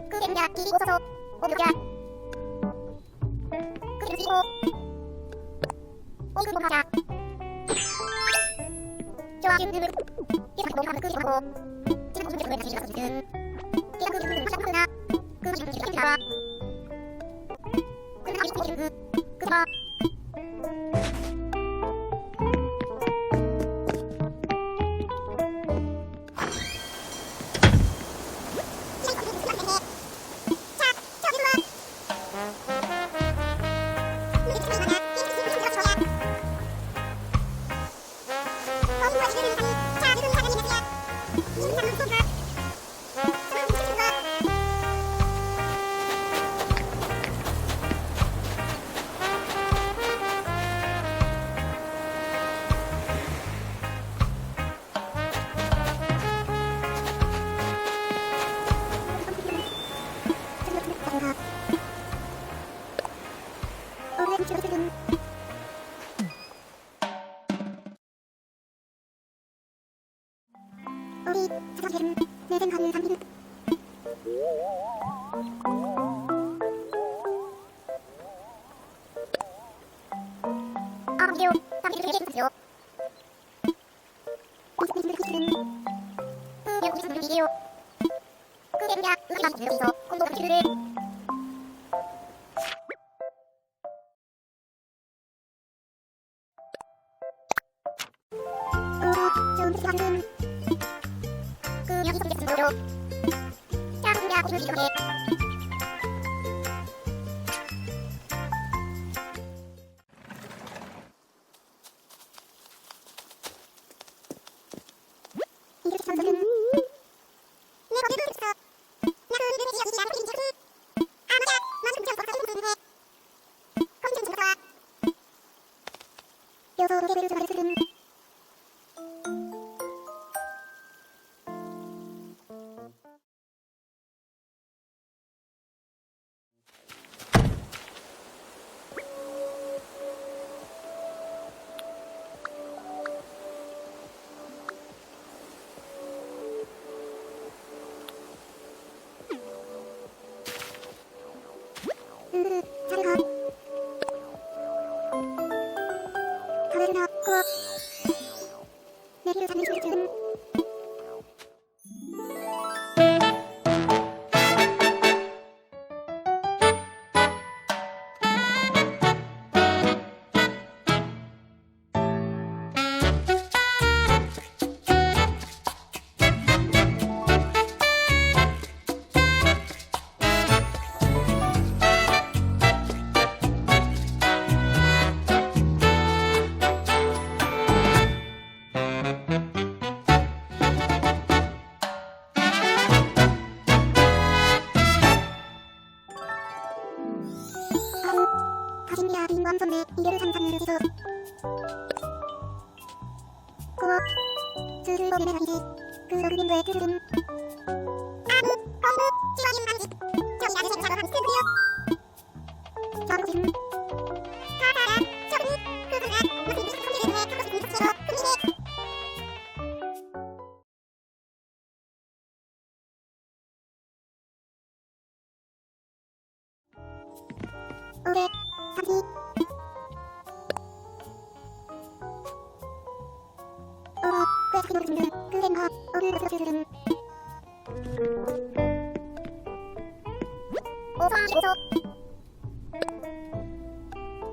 그림자 비리고 서서 오묘자 그림 비고 오이그 몸하자 좋아 윤을 이렇게 몸하는 그림하고 지금 무슨 소리를 다시 읽어주든 기가 그림을 마셔보나 그림을 이렇게 나와 그림 다시 보이는 그봐 우리 자전거는 내 생각을 담기는 비디오 담기를 해주세요. 무슨 비디오 그림자 음악 여기서 공동 비디오를 좋은 시간은 여기서 보겠습니다. 자, 그냥 오늘 이렇게 이렇게 선수는 내 머리를 했어. 나는 이름이 여기지 않고 인지 아무자 만큼 좀 벌써 이름을 해. 검증 증거와 요소 로게를 주말에 쓰는 자료가 가래를 넣고 내리를 잡는 소리들은 가진이야 빈관선배 이래를 상상을 해서 고어 스를 보게 내가리지 그러 그림도의 뜻은 아무 건부 지원인 반지 저기 아저씨 작업한 스탠드요 저러고는 가다가 저분이 그분가 무슨 미식 성질을 해 그것을 분석시로 금리해 올해 삼시 그래서 노르는 그랜마 오르르스들은 오소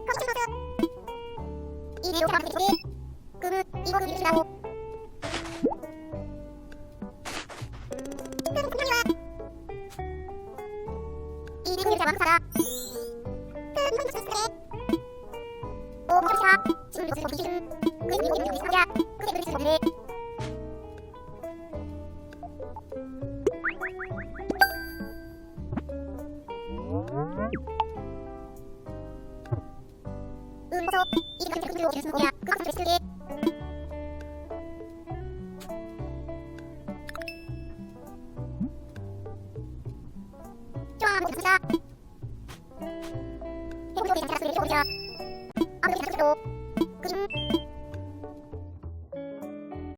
컴퓨터서 이 내용 방송 속에 그는 이거를 읽으라고 그는 분명히와 이 내용을 잡아서라 그는 무슨 그래 오무정사 지금 요새 보시는 그 내용을 읽으라 그 내용을 읽으라 음보소 이름을 들고 오시는 거야 그 방송을 쓰게 좋아 못했다 해보려고 괜찮아 소리를 해보자 아무리 괜찮아도